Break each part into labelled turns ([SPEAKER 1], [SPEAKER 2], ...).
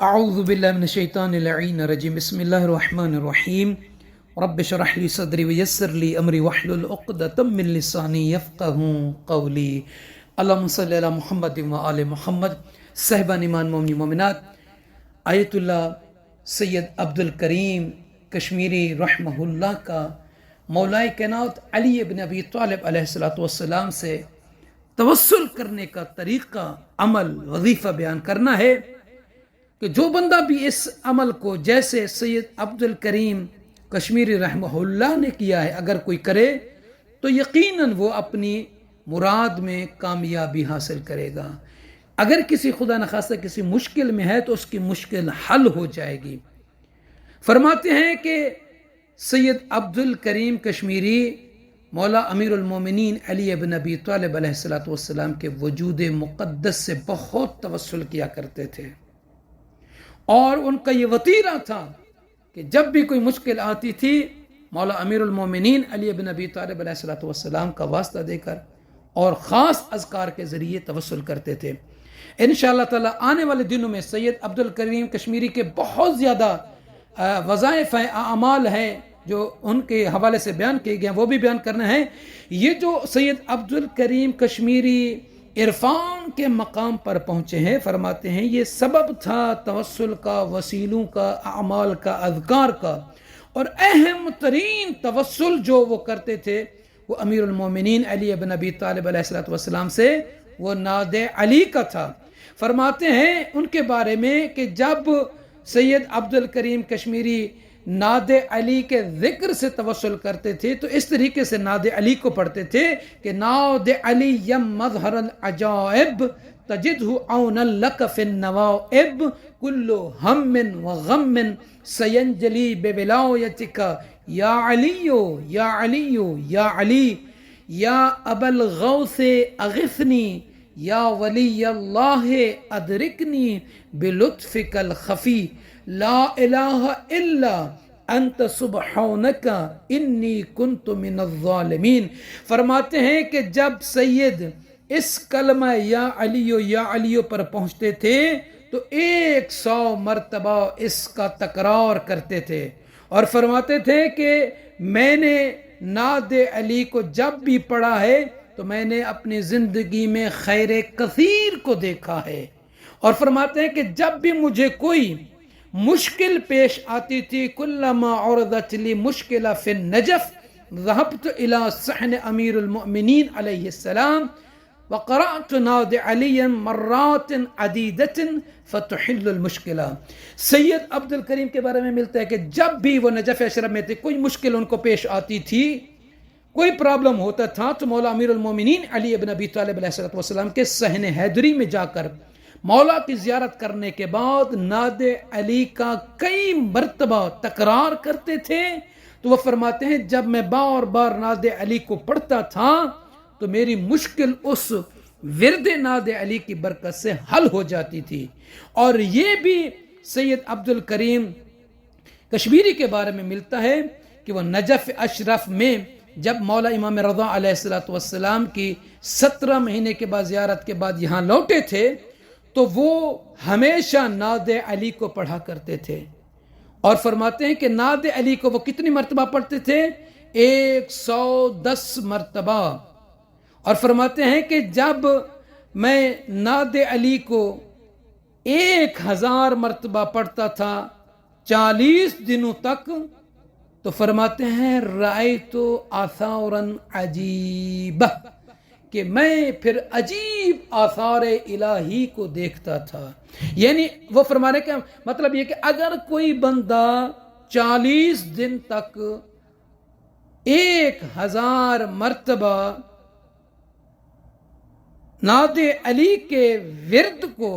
[SPEAKER 1] اعوذ باللہ من الشیطان اللعین الرجیم بسم اللہ الرحمن الرحیم رب اشرح لی صدری ویسر لی امری واحلل عقدۃ من لسانی یفقهوا قولی اللہم صلی علی محمد و آل محمد۔ صاحبان ایمان مومنی مومنات، آیت اللہ سید عبد الکریم کشمیری رحمہ اللہ کا مولائے کائنات علی ابن ابی طالب علیہ السلام سے توسل کرنے کا طریقہ، عمل، وظیفہ بیان کرنا ہے کہ جو بندہ بھی اس عمل کو جیسے سید عبد الکریم کشمیری رحمہ اللہ نے کیا ہے اگر کوئی کرے تو یقیناً وہ اپنی مراد میں کامیابی حاصل کرے گا۔ اگر کسی خدا نخواستہ کسی مشکل میں ہے تو اس کی مشکل حل ہو جائے گی۔ فرماتے ہیں کہ سید عبد الکریم کشمیری مولا امیر المومنین علی ابن ابی طالب علیہ السلام کے وجود مقدس سے بہت توسل کیا کرتے تھے، اور ان کا یہ وطیرہ تھا کہ جب بھی کوئی مشکل آتی تھی مولا امیر المومنین علی ابن ابی طالب علیہ السلام کا واسطہ دے کر اور خاص اذکار کے ذریعے توسل کرتے تھے۔ انشاءاللہ تعالی آنے والے دنوں میں سید عبد الکریم کشمیری کے بہت زیادہ وظائف ہیں، اعمال ہیں جو ان کے حوالے سے بیان کیے گئے ہیں، وہ بھی بیان کرنا ہے۔ یہ جو سید عبد الکریم کشمیری عرفان کے مقام پر پہنچے ہیں، فرماتے ہیں یہ سبب تھا توسل کا، وسیلوں کا، اعمال کا، اذکار کا، اور اہم ترین توسل جو وہ کرتے تھے وہ امیر المومنین علی ابن ابی طالب علیہ السلام سے وہ ناد علی کا تھا۔ فرماتے ہیں ان کے بارے میں کہ جب سید عبد الکریم کشمیری ناد علی کے ذکر سے توسل کرتے تھے تو اس طریقے سے ناد علی کو پڑھتے تھے کہ ناد علی یم مظہر العجائب تجدہ عونا لک فی النوائب کل ہم و غم سینجلی بولایتک یا علی یا علی یا علی یا ابا الغوث اغثنی یا ولی اللہ ادرکنی بلطفک الخفی لا الہ الا انت سبحانک انی کنت من الظالمین۔ فرماتے ہیں کہ جب سید اس کلمہ یا علیو پر پہنچتے تھے تو 100 مرتبہ اس کا تکرار کرتے تھے، اور فرماتے تھے کہ میں نے ناد علی کو جب بھی پڑھا ہے تو میں نے اپنی زندگی میں خیر کثیر کو دیکھا ہے، اور فرماتے ہیں کہ جب بھی مجھے کوئی مشکل پیش آتی تھی کلما عرضت لی مشکلہ فی النجف ذهبت الى صحن امیر المؤمنین علیہ السلام وقرأت ناد علی مرات عدیدت فتحل المشکلہ۔ سید عبد الکریم کے بارے میں ملتا ہے کہ جب بھی وہ نجف اشرف میں تھے کوئی مشکل ان کو پیش آتی تھی، کوئی پرابلم ہوتا تھا تو مولا امیر المومنین علی ابن ابی طالب علیہ السلام کے صحن حیدری میں جا کر مولا کی زیارت کرنے کے بعد ناد علی کا کئی مرتبہ تکرار کرتے تھے۔ تو وہ فرماتے ہیں جب میں بار بار ناد علی کو پڑھتا تھا تو میری مشکل اس ورد ناد علی کی برکت سے حل ہو جاتی تھی۔ اور یہ بھی سید عبد الکریم کشمیری کے بارے میں ملتا ہے کہ وہ نجف اشرف میں جب مولا امام رضا علیہ السلام کی 17 مہینے کے بعد زیارت کے بعد یہاں لوٹے تھے تو وہ ہمیشہ ناد علی کو پڑھا کرتے تھے، اور فرماتے ہیں کہ ناد علی کو وہ کتنی مرتبہ پڑھتے تھے؟ 110 مرتبہ۔ اور فرماتے ہیں کہ جب میں ناد علی کو 1000 مرتبہ پڑھتا تھا 40 دنوں تک تو فرماتے ہیں رأیت آثارا عجیبہ، کہ میں پھر عجیب آثار الہی کو دیکھتا تھا۔ یعنی وہ فرمانے کا مطلب یہ کہ اگر کوئی بندہ 40 دن تک 1000 مرتبہ ناد علی کے ورد کو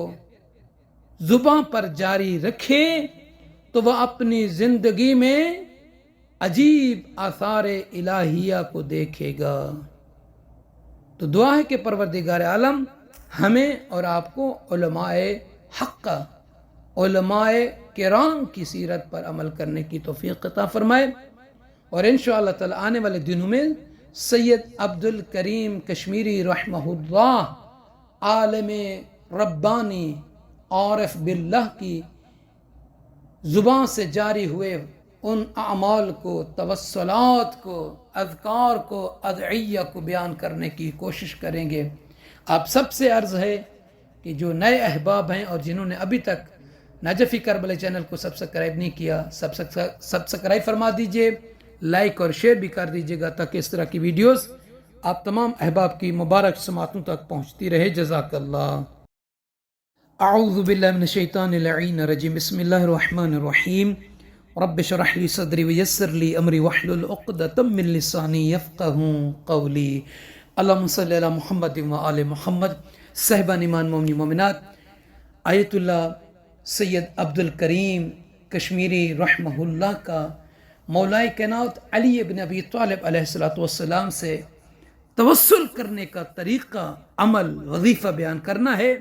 [SPEAKER 1] زباں پر جاری رکھے تو وہ اپنی زندگی میں عجیب آثار الہیہ کو دیکھے گا۔ تو دعا ہے کہ پروردگار عالم ہمیں اور آپ کو علماء حق، علماء کرام کی سیرت پر عمل کرنے کی توفیق عطا فرمائے، اور انشاءاللہ تعالی آنے والے دنوں میں سید عبد الکریم کشمیری رحمہ اللہ عالم ربانی عارف باللہ کی زبان سے جاری ہوئے ان اعمال کو، توسلات کو، اذکار کو، ادعیہ کو بیان کرنے کی کوشش کریں گے۔ آپ سب سے عرض ہے کہ جو نئے احباب ہیں اور جنہوں نے ابھی تک نجفی کربلا چینل کو سبسکرائب نہیں کیا، سبسکرائب فرما دیجئے، لائک اور شیئر بھی کر دیجئے گا تاکہ اس طرح کی ویڈیوز آپ تمام احباب کی مبارک سماعتوں تک پہنچتی رہے۔ جزاک اللہ۔ اعوذ باللہ من الشیطان اللعین الرجیم، بسم اللہ الرحمن الرحیم، رب اشرح لی صدری ویسر لی امری واحلل عقدۃ من لسانی یفقهوا قولی۔ اللہم صلی علی محمد و آل محمد۔ صاحبان ایمان مومنین مومنات، آیت اللہ سید عبد الکریم کشمیری رحمہ اللہ کا مولا کائنات علی بن ابی طالب علیہ السلام سے توسل کرنے کا طریقہ، عمل، وظیفہ بیان کرنا ہے۔